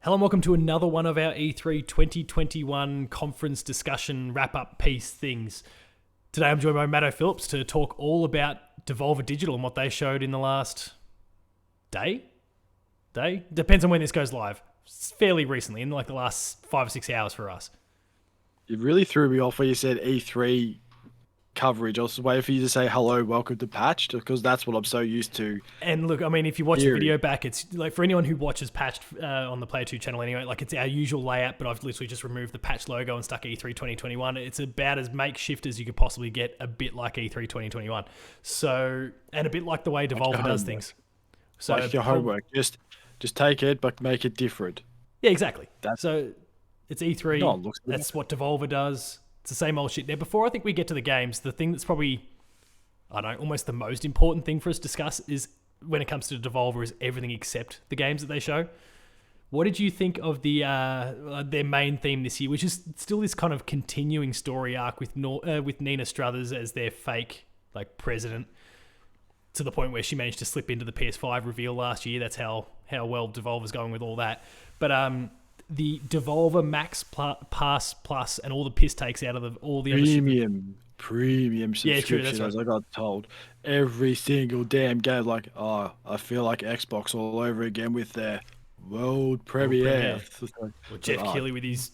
Hello and welcome to another one of our E3 2021 conference discussion wrap-up piece things. Today I'm joined by Matto Phillips to talk all about Devolver Digital and what they showed in the last day? Depends on when this goes live. It's fairly recently, in like the last 5 or 6 hours for us. It really threw me off when you said E3 coverage. I was waiting for you to say hello, welcome to Patched, because that's what I'm so used to. And look, I mean, if you watch the video back, it's like for anyone who watches Patched on the Player 2 channel anyway, like it's our usual layout, but I've literally just removed the Patch logo and stuck E3 2021. It's about as makeshift as you could possibly get, a bit like E3 2021. So, and a bit like the way Devolver does things. So like your homework. Just take it, but make it different. Yeah, exactly. So it's E3. That's what Devolver does. It's the same old shit. Now, before I think we get to the games, the thing that's probably, I don't know, almost the most important thing for us to discuss is when it comes to Devolver is everything except the games that they show. What did you think of their main theme this year, which is still this kind of continuing story arc with Nina Struthers as their fake like president, to the point where she managed to slip into the PS5 reveal last year. That's how well Devolver's going with all that. But the Devolver Max Pass Plus and all the piss takes out of all the premium subscription, as I got told. Every single damn game, like, oh, I feel like Xbox all over again with their world premiere. Or Jeff Keighley with his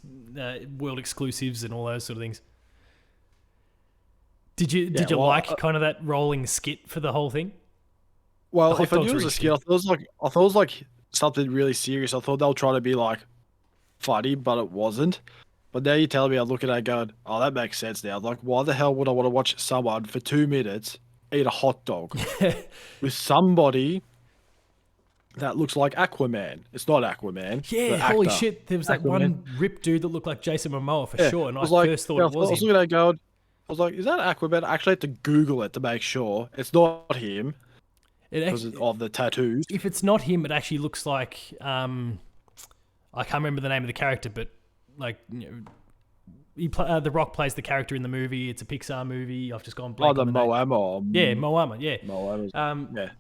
world exclusives and all those sort of things. Did you like kind of that rolling skit for the whole thing? Well, if I knew it was a skit, I thought it was like something really serious. I thought they were trying to be like funny, but it wasn't. But now you tell me, I look at it going, oh, that makes sense now. Like, why the hell would I want to watch someone for 2 minutes eat a hot dog with somebody that looks like Aquaman? It's not Aquaman. Yeah, holy shit. There was that one ripped dude that looked like Jason Momoa for sure. And I first thought it was him. I was looking at it going, I was like, is that Aquaman? I actually had to Google it to make sure it's not him because of the tattoos. If it's not him, it actually looks like I can't remember the name of the character, but like The Rock plays the character in the movie. It's a Pixar movie. I've just gone blank. Oh, the Moama. Yeah, Moama. Yeah. Moama's, yeah.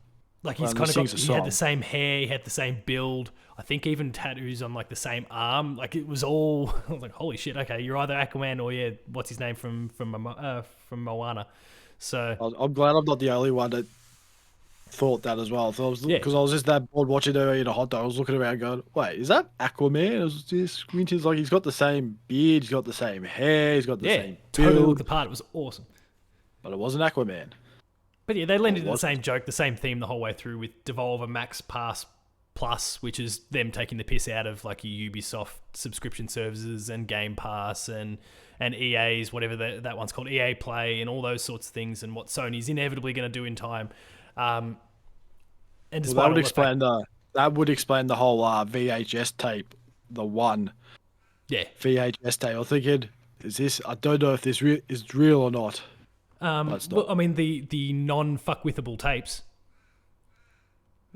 Like he's kind of he had the same hair, he had the same build. I think even tattoos on like the same arm. Like it was all. I was like, holy shit. Okay, you're either Aquaman or what's his name from Moana. So I'm glad I'm not the only one that thought that as well. Because I was just that bored watching her eat a hot dog. I was looking around going, wait, is that Aquaman? It was just squinting. Like he's got the same beard, he's got the same hair, he's got the same build. Totally looked the part. It was awesome. But it wasn't Aquaman. But yeah, they landed in the same joke, the same theme the whole way through with Devolver Max Pass Plus, which is them taking the piss out of like your Ubisoft subscription services and Game Pass and EA's, whatever that one's called, EA Play and all those sorts of things, and what Sony's inevitably going to do in time. And that would explain the whole VHS tape, the one VHS tape. I'm thinking, I don't know if this is real or not. Well, I mean, the non-fuckwithable tapes,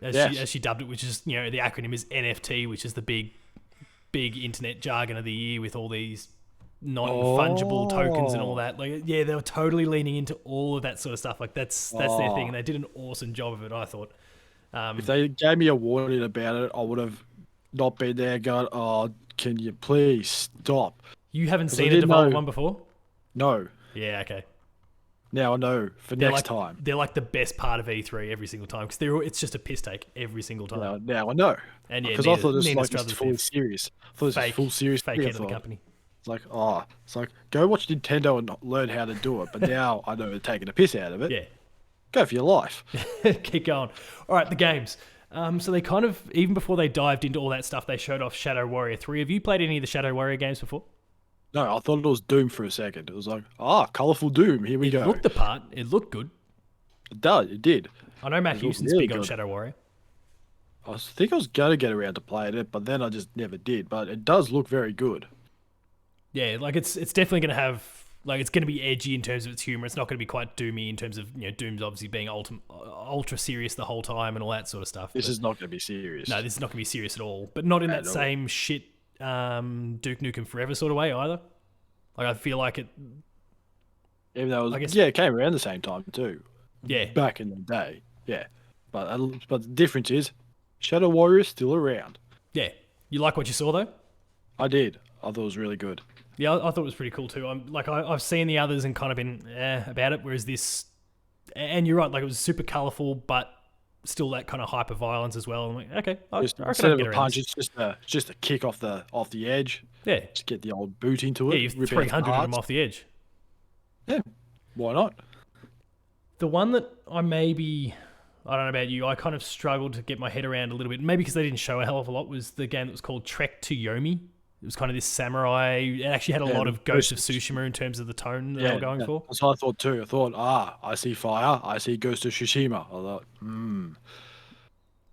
as she dubbed it, which is, the acronym is NFT, which is the big internet jargon of the year with all these non-fungible tokens and all that. Like, yeah, they were totally leaning into all of that sort of stuff. Like that's their thing, and they did an awesome job of it, I thought. If they gave me a warning about it, I would have not been there going, oh, can you please stop? You haven't seen a Devolver one before? No. Yeah, okay. Now I know for next time. They're like the best part of E3 every single time because it's just a piss take every single time. Now I know. And yeah, because I thought it was like fully serious. I thought it was full serious. Fake head of the company. It's like, go watch Nintendo and learn how to do it. But now I know they're taking a piss out of it. Yeah. Go for your life. Keep going. All right, the games. So they kind of, even before they dived into all that stuff, they showed off Shadow Warrior 3. Have you played any of the Shadow Warrior games before? No, I thought it was Doom for a second. It was like, colourful Doom. Here we go. It looked the part. It looked good. It did. I know Matt Houston's big on Shadow Warrior. I think I was going to get around to playing it, but then I just never did. But it does look very good. Yeah, like it's definitely going to have, like it's going to be edgy in terms of its humour. It's not going to be quite doomy in terms of, Doom's obviously being ultra serious the whole time and all that sort of stuff. This is not going to be serious. No, this is not going to be serious at all. But not in that same shit Duke Nukem Forever sort of way either. Like I feel like it. Even though it came around the same time too. Yeah. Back in the day, yeah. But the difference is, Shadow Warrior is still around. Yeah, You like what you saw though? I did. I thought it was really good. Yeah, I thought it was pretty cool too. I've seen the others and kind of been about it, whereas this, and you're right, like it was super colourful, but still that kind of hyper violence as well. I'm like, okay, instead of a punch, it's just a kick off the edge. Yeah, just get the old boot into it. Yeah, you've 300 of them off the edge. Yeah, why not? The one that I don't know about you, I kind of struggled to get my head around a little bit, maybe because they didn't show a hell of a lot, was the game that was called Trektoyomy. It was kind of this samurai. It actually had a lot of Ghost of Tsushima in terms of the tone that they were going for. That's what I thought too. I thought, I see fire. I see Ghost of Tsushima. I thought,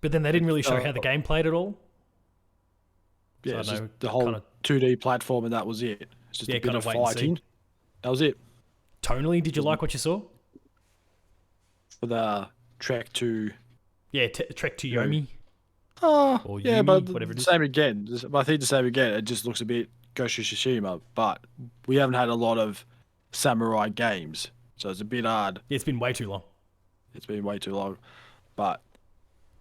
But then they didn't really show how the game played at all. Yeah, so just the whole kind of 2D platform, and that was it. It's just a bit of fighting. That was it. Tonally, did you like what you saw? For the Trek to... Yeah, Trektoyomy. Oh, or yeah, Yumi, but whatever it is. Same again. I think the same again. It just looks a bit Ghost of Tsushima, but we haven't had a lot of samurai games, so it's a bit hard. Yeah, it's been way too long. It's been way too long, but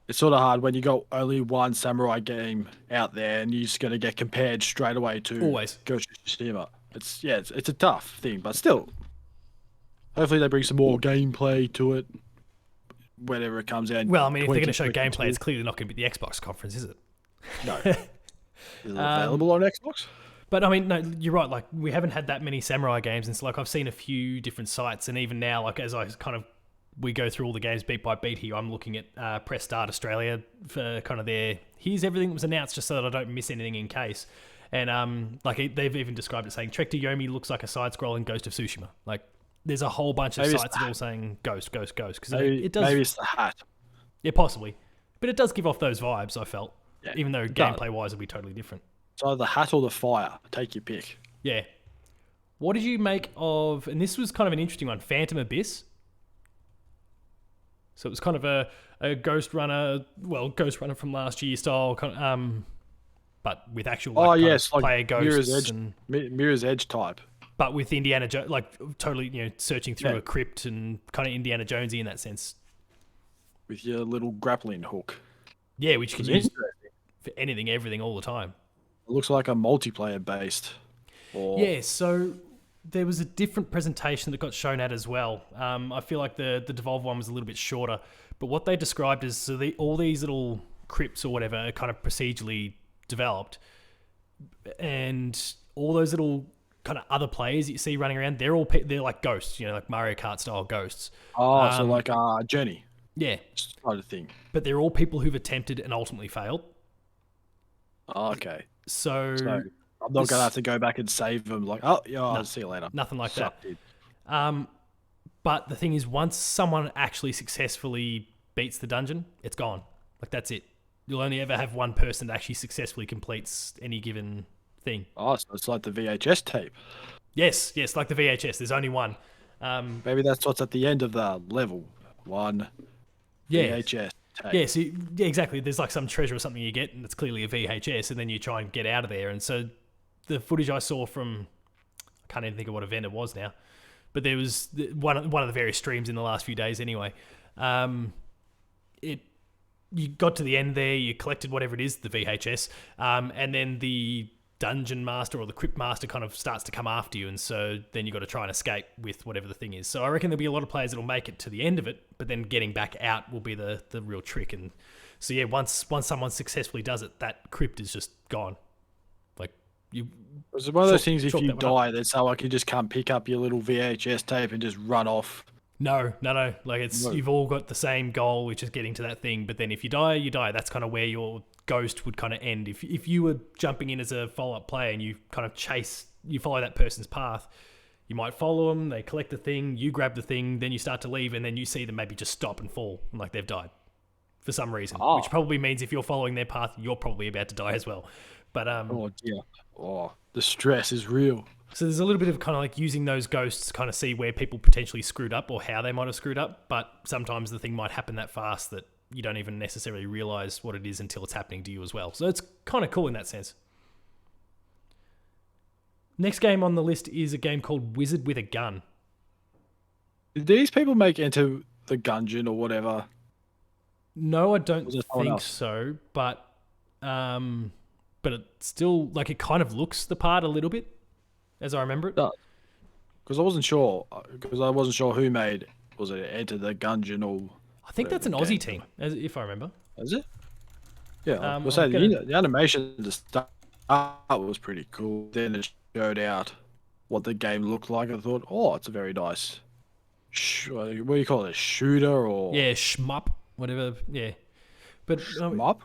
it's sort of hard when you got only one samurai game out there and you're just going to get compared straight away to Ghost of Tsushima. It's a tough thing, but still, hopefully they bring some more gameplay to it whenever it comes out. Well, I mean, if they're going to show gameplay, it's clearly not going to be the Xbox conference, is it? No. Is it available on Xbox? But I mean, no, you're right. Like, we haven't had that many samurai games, and so like I've seen a few different sites, and even now, like as we go through all the games beat by beat here, I'm looking at Press Start Australia for kind of here's everything that was announced, just so that I don't miss anything in case. And they've even described it saying Trektoyomy looks like a side-scrolling Ghost of Tsushima. Like, there's a whole bunch of sites that are all saying Ghost, because it does. Maybe it's the hat. Yeah, possibly, but it does give off those vibes. I felt, even though gameplay-wise it'll be totally different. So the hat or the fire, take your pick. Yeah. What did you make of? And this was kind of an interesting one. Phantom Abyss. So it was kind of a Ghost Runner from last year style, but with actual player ghosts Mirror's Edge type. But with Indiana Jones, like totally, searching through a crypt and kind of Indiana Jonesy in that sense. With your little grappling hook. Yeah, which you can use for anything, everything, all the time. It looks like a multiplayer based. Yeah, so there was a different presentation that got shown at as well. I feel like the Devolver one was a little bit shorter, but what they described is all these little crypts or whatever are kind of procedurally developed, and all those little kind of other players that you see running around, they're like ghosts, like Mario Kart style ghosts. Oh, so like Journey. Yeah. Kind of thing. But they're all people who've attempted and ultimately failed. Oh, okay. So I'm not going to have to go back and save them. Like, I'll see you later. Nothing like that. But the thing is, once someone actually successfully beats the dungeon, it's gone. Like, that's it. You'll only ever have one person that actually successfully completes any given thing. Oh, so it's like the VHS tape. Yes, like the VHS. There's only one. Maybe that's what's at the end of the level. One VHS tape. Yeah, so exactly. There's like some treasure or something you get, and it's clearly a VHS, and then you try and get out of there. And so the footage I saw from, I can't even think of what event it was now, but there was one of the various streams in the last few days anyway. You got to the end there, you collected whatever it is, the VHS, and then the dungeon master or the crypt master kind of starts to come after you, and so then you got to try and escape with whatever the thing is. So I reckon there'll be a lot of players that'll make it to the end of it, but then getting back out will be the real trick. And so yeah, once someone successfully does it, that crypt is just gone. Like, it's one of those things, if you die, that's how you just can't pick up your little VHS tape and just run off. No. Like, you've all got the same goal, which is getting to that thing. But then if you die, you die. That's kind of where your ghost would kind of end. If you were jumping in as a follow-up player and you kind of follow that person's path, you might follow them, they collect the thing, you grab the thing, then you start to leave, and then you see them maybe just stop and fall, and like they've died for some reason. Which probably means if you're following their path, you're probably about to die as well. But oh dear. Oh, the stress is real. So there's a little bit of kind of like using those ghosts to kind of see where people potentially screwed up or how they might have screwed up. But sometimes the thing might happen that fast that you don't even necessarily realize what it is until it's happening to you as well. So it's kind of cool in that sense. Next game on the list is a game called Wizard with a Gun. Did these people make Enter the Gungeon or whatever? No, I don't think so. But but it still, like, it kind of looks the part a little bit, as I remember it. Because I wasn't sure who made, was it Enter the Gungeon or... I think that's an Aussie team, if I remember. Is it? Yeah, I was saying the animation at the start was pretty cool. Then it showed out what the game looked like. I thought, oh, it's a very nice, what do you call it, shooter or... Yeah, shmup, whatever, yeah. But shmup?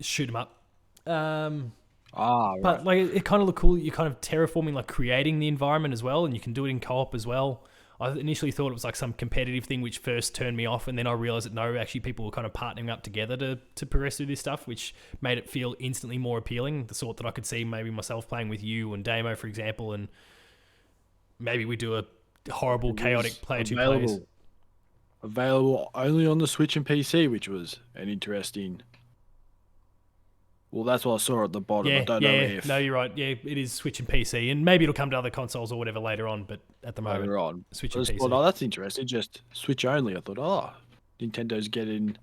Shoot 'em up. Right. But like, it kind of looked cool. You're kind of terraforming, like creating the environment as well, and you can do it in co-op as well. I initially thought it was like some competitive thing, which first turned me off, and then I realized that no, actually people were kind of partnering up together to progress through this stuff, which made it feel instantly more appealing. The sort that I could see maybe myself playing with you and Damo, for example, and maybe we do a horrible, chaotic player 2 players. Available only on the Switch and PC, which was an interesting... Well, that's what I saw at the bottom. I don't know if... No, you're right. Yeah, it is Switch and PC, and maybe it'll come to other consoles or whatever later on, but at the moment, Switch and PC. Thought, oh, that's interesting. Just Switch only. I thought, oh, Nintendo's getting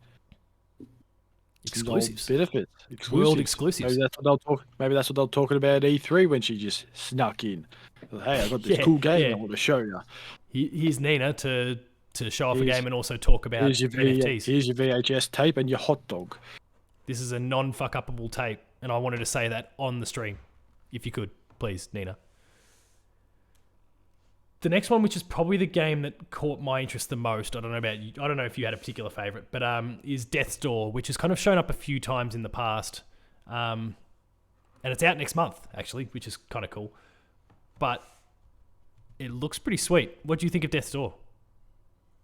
exclusives. Benefits. World exclusives. Maybe that's what they're talking about at E3 when she just snuck in. Hey, I got this cool game I want to show you. Here's Nina to show off a game and also talk about NFTs. Here's your VHS tape and your hot dog. This is a non-fuck-upable tape, and I wanted to say that on the stream. If you could, please, Nina. The next one, which is probably the game that caught my interest the most, I don't know about you, I don't know if you had a particular favourite, but is Death's Door, which has kind of shown up a few times in the past. And it's out next month, actually, which is kind of cool. But it looks pretty sweet. What do you think of Death's Door?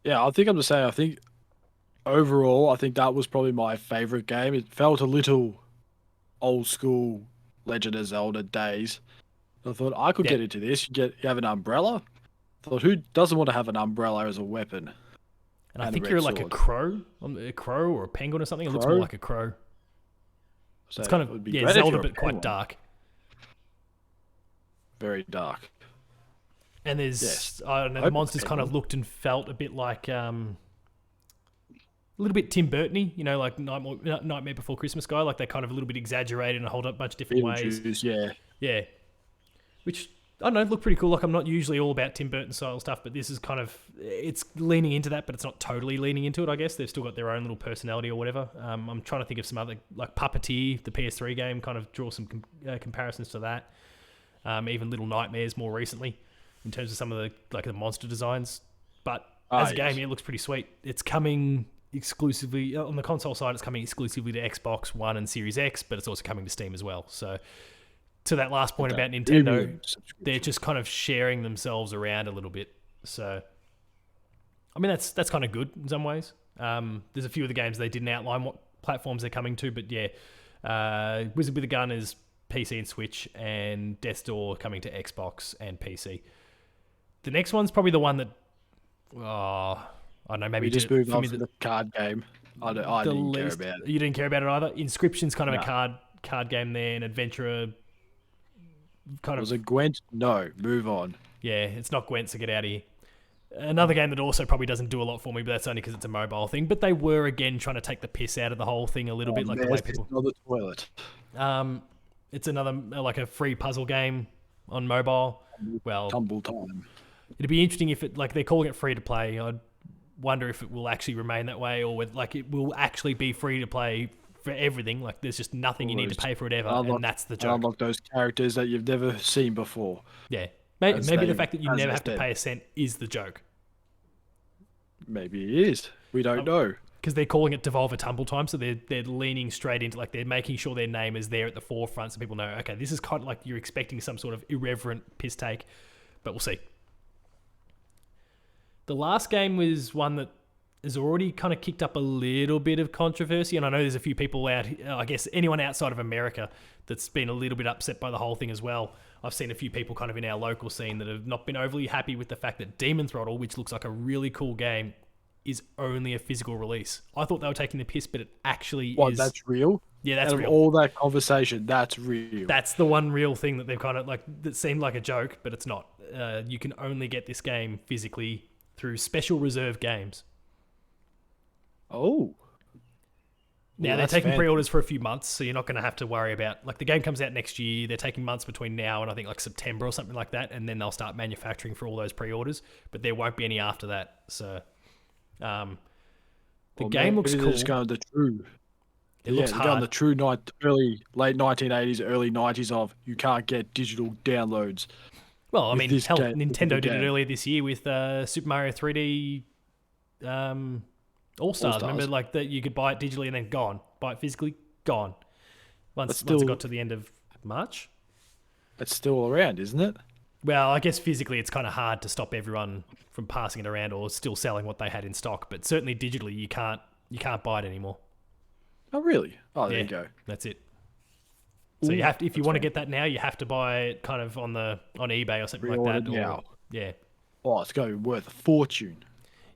Yeah, I think I'm the same. I think... Overall, I think that was probably my favourite game. It felt a little old school Legend of Zelda days. I thought I could get into this. You have an umbrella. I thought, who doesn't want to have an umbrella as a weapon? And I think you're like a crow or a penguin or something. It looks more like a crow. So it's kind of Zelda, but quite dark. Very dark. And there's I don't know, the monsters kind of looked and felt a bit like a little bit Tim Burton-y, you know, like Nightmare Before Christmas guy. Like, they kind of a little bit exaggerated and hold up a bunch of different ways. Yeah. Which, I don't know, look pretty cool. Like, I'm not usually all about Tim Burton style stuff, but this is kind of, it's leaning into that, but it's not totally leaning into it, I guess. They've still got their own little personality or whatever. I'm trying to think of some other, like Puppeteer, the PS3 game, kind of draw some comparisons to that. Even Little Nightmares more recently, in terms of some of the monster designs. But as a game, it looks pretty sweet. It's coming exclusively on the console side. It's coming exclusively to Xbox One and Series X, but it's also coming to Steam as well. So to that last point about Nintendo, they're just kind of sharing themselves around a little bit. So I mean, that's kind of good in some ways. There's a few of the games they didn't outline what platforms they're coming to, but Wizard with a Gun is PC and Switch, and Death's Door coming to Xbox and PC. The next one's probably the one that I don't know, maybe just moved on from the card game. I didn't care about it. You didn't care about it either? Inscription's kind of a card game there, an adventurer kind of... Was it Gwent? No, move on. Yeah, it's not Gwent, so get out of here. Another game that also probably doesn't do a lot for me, but that's only because it's a mobile thing. But they were, again, trying to take the piss out of the whole thing a little bit, like the way people... On the toilet. It's another, like a free puzzle game on mobile. Well... Tumble time. It'd be interesting if it, like, they're calling it free to play. I'd wonder if it will actually remain that way, or like it will actually be free to play for everything. Like, there's just nothing you need to pay for it ever, and that's the joke. Unlock those characters that you've never seen before. Yeah, maybe the fact that you never have to pay a cent is the joke. Maybe it is. We don't know. Because they're calling it Devolver Tumble Time, so they're leaning straight into, like, they're making sure their name is there at the forefront, so people know, okay, this is kind of like you're expecting some sort of irreverent piss take, but we'll see. The last game was one that has already kind of kicked up a little bit of controversy, and I know there's a few people out, I guess anyone outside of America that's been a little bit upset by the whole thing as well. I've seen a few people kind of in our local scene that have not been overly happy with the fact that Demon Throttle, which looks like a really cool game, is only a physical release. I thought they were taking the piss, but it actually is... What, that's real? Yeah, that's real. All that conversation, that's real. That's the one real thing that they've kind of, like, that seemed like a joke, but it's not. You can only get this game physically through special reserve games. Oh. Now, they're taking pre-orders for a few months, so you're not going to have to worry about... Like, the game comes out next year. They're taking months between now and I think like September or something like that, and then they'll start manufacturing for all those pre-orders, but there won't be any after that. So, the game looks cool. Just going the true... It looks hard. Going the true late 1980s, early 90s of you can't get digital downloads. Well, I mean, hell, Nintendo did it earlier this year with Super Mario 3D All-Stars. Remember, like that you could buy it digitally and then gone. Buy it physically, gone. Once it got to the end of March. It's still around, isn't it? Well, I guess physically it's kind of hard to stop everyone from passing it around or still selling what they had in stock. But certainly digitally, you can't buy it anymore. Oh, really? Oh, there you go. That's it. So you have to, if you want to get that now, you have to buy it kind of on eBay or something like that. Now. Yeah. Oh, it's going to be worth a fortune.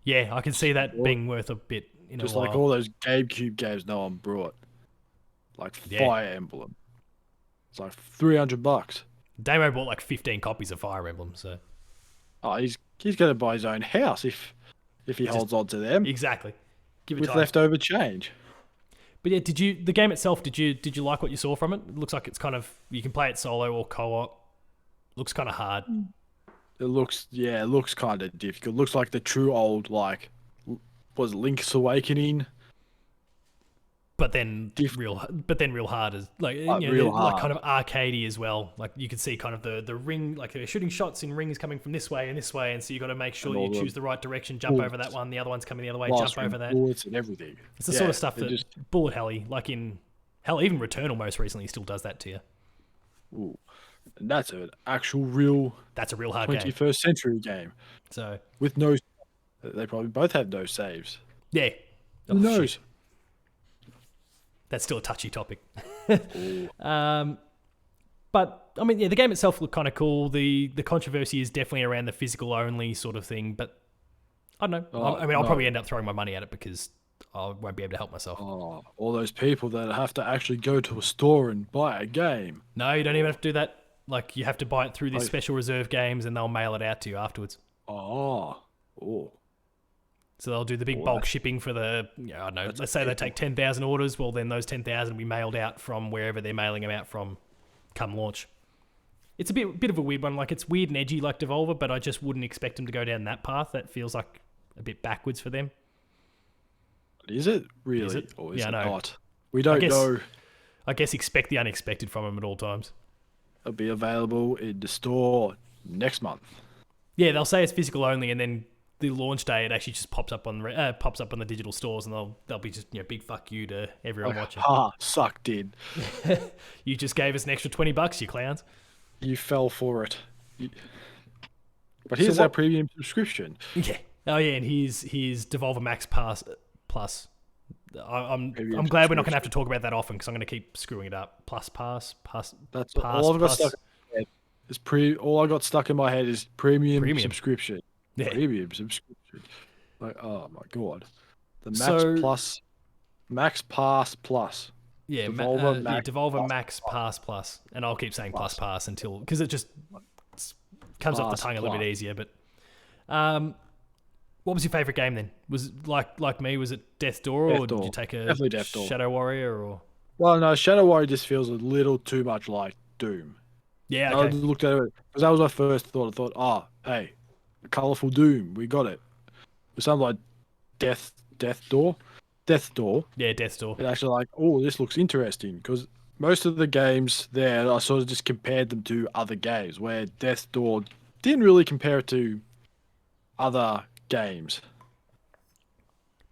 Yeah, I can see that being worth a bit in just a while. Like all those GameCube games no one brought. Like Fire Emblem. It's like $300. Damo bought like 15 copies of Fire Emblem, so... Oh, he's going to buy his own house if he holds on to them. Exactly. Give it with leftover change. But yeah, the game itself, did you like what you saw from it? It looks like it's kind of, you can play it solo or co-op. Looks kind of hard. It looks kind of difficult. Looks like the true old, like, was Link's Awakening? But then real hard as like hard. Like kind of arcadey as well. Like you could see kind of the ring, like they're shooting shots in rings coming from this way, and so you got to make sure that you choose the right direction, jump over that one, the other one's coming the other way, jump over that. Bullets and everything. It's the sort of stuff that bullet helly, like in hell, even Returnal most recently still does that to you. Ooh, and that's an actual real. That's a real hard 21st century game. So with no, they probably both have no saves. Yeah. Who knows? Shit. That's still a touchy topic. But, I mean, yeah, the game itself looked kind of cool. The controversy is definitely around the physical only sort of thing, but I don't know. I'll probably end up throwing my money at it because I won't be able to help myself. Oh, all those people that have to actually go to a store and buy a game. No, you don't even have to do that. Like, you have to buy it through these special reserve games and they'll mail it out to you afterwards. Oh. So they'll do the big bulk shipping for I don't know, let's say they take 10,000 orders, well then those 10,000 will be mailed out from wherever they're mailing them out from come launch. It's a bit of a weird one, like it's weird and edgy like Devolver, but I just wouldn't expect them to go down that path. That feels like a bit backwards for them. Is it? Really? Is it? Or is it not? We don't know. I guess expect the unexpected from them at all times. It'll be available in the store next month. Yeah, they'll say it's physical only, and then the launch day, it actually just pops up on the digital stores, and they'll be just big fuck you to everyone watching. Sucked in. You just gave us an extra $20, you clowns. You fell for it. But here's our premium subscription. Yeah. Oh yeah, and here's Devolver Max Pass Plus. I'm glad we're not going to have to talk about that often because I'm going to keep screwing it up. Plus Pass. That's all I've got stuck in my head. All I got stuck in my head is premium. Subscription. Yeah. Premium subscription. Like, oh my god. The Max Pass Plus. Yeah, Devolver Max Pass Plus. And I'll keep saying Plus Pass until, because it just comes off the tongue a little bit easier. But what was your favourite game then? Was it like me, was it Death's Door, or did you take a Shadow Warrior? Or? Well, no, Shadow Warrior just feels a little too much like Doom. Yeah, okay. I looked at it, because that was my first thought. I thought, hey, colourful Doom, we got it. It sounded like Death's Door. Yeah, Death's Door. And actually like, this looks interesting, because most of the games there, I sort of just compared them to other games, where Death's Door didn't really compare it to other games.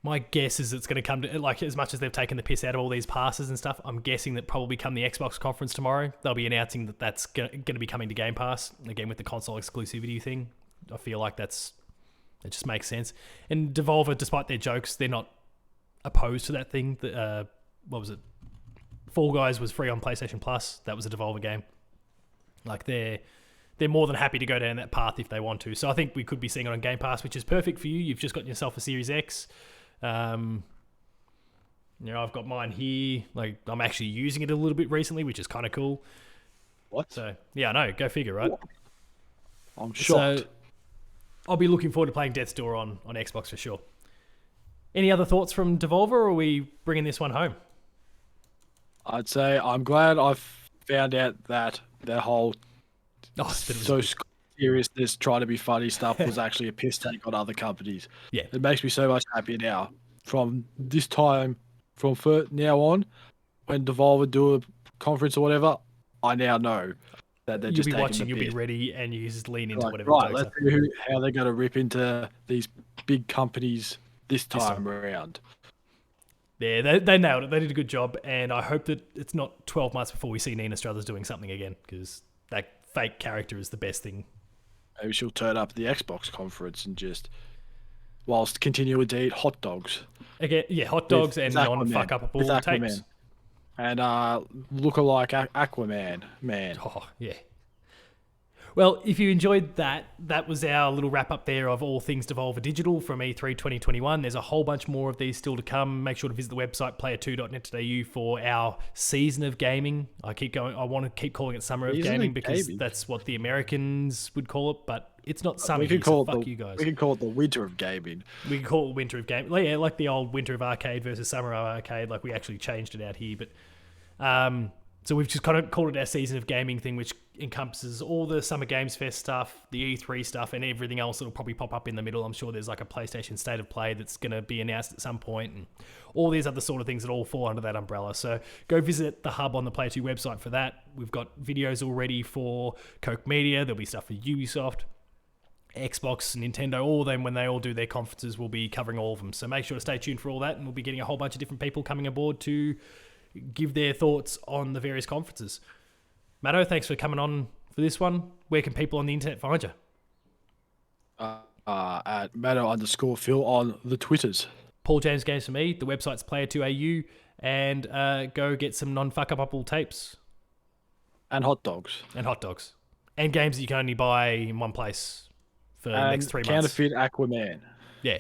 My guess is it's going to come to, like, as much as they've taken the piss out of all these passes and stuff, I'm guessing that probably come the Xbox conference tomorrow, they'll be announcing that that's going to be coming to Game Pass, again with the console exclusivity thing. I feel like it just makes sense. And Devolver, despite their jokes, they're not opposed to that thing. What was it? Fall Guys was free on PlayStation Plus. That was a Devolver game. Like, they're more than happy to go down that path if they want to. So I think we could be seeing it on Game Pass, which is perfect for you. You've just got yourself a Series X. I've got mine here. Like, I'm actually using it a little bit recently, which is kind of cool. What? So yeah, I know. Go figure, right? I'm shocked. So I'll be looking forward to playing Death's Door on Xbox for sure. Any other thoughts from Devolver, or are we bringing this one home? I'd say I'm glad I found out that their whole so seriousness, trying to be funny stuff was actually a piss take on other companies. Yeah. It makes me so much happier now. From this time, from now on, when Devolver do a conference or whatever, I now know that they're just taking the piss. You'll be ready, and you just lean into whatever right, let's see how they're going to rip into these big companies this time around. Yeah, they nailed it. They did a good job, and I hope that it's not 12 months before we see Nina Struthers doing something again, because that fake character is the best thing. Maybe she'll turn up at the Xbox conference and just, whilst continuing to eat hot dogs. Again, yeah, hot dogs and non-fuck-upable tapes. And look-alike Aquaman, man. Oh, yeah. Well, if you enjoyed that was our little wrap-up there of all things Devolver Digital from E3 2021. There's a whole bunch more of these still to come. Make sure to visit the website, player2.net.au, for our season of gaming. I want to keep calling it Summer of Gaming because that's what the Americans would call it, but it's not summer. We could call it you guys. We can call it the Winter of Gaming. We can call it Winter of Gaming. Yeah, like the old Winter of Arcade versus Summer of Arcade. Like we actually changed it out here, but so we've just kind of called it our season of gaming thing, which encompasses all the Summer Games Fest stuff, the E3 stuff, and everything else that'll probably pop up in the middle. I'm sure there's like a PlayStation State of Play that's going to be announced at some point, and all these other sort of things that all fall under that umbrella. So go visit the hub on the Player 2 website for that. We've got videos already for Koch Media. There'll be stuff for Ubisoft, Xbox, Nintendo, all of them. When they all do their conferences, we'll be covering all of them. So make sure to stay tuned for all that, and we'll be getting a whole bunch of different people coming aboard to give their thoughts on the various conferences. Matto, thanks for coming on for this one. Where can people on the internet find you? At Matto_Phil on the Twitters. Paul James Games for me. The website's player2au, and go get some non-fuck-upable tapes. And hot dogs. And games that you can only buy in one place for the next 3 months. Counterfeit Aquaman. Yeah.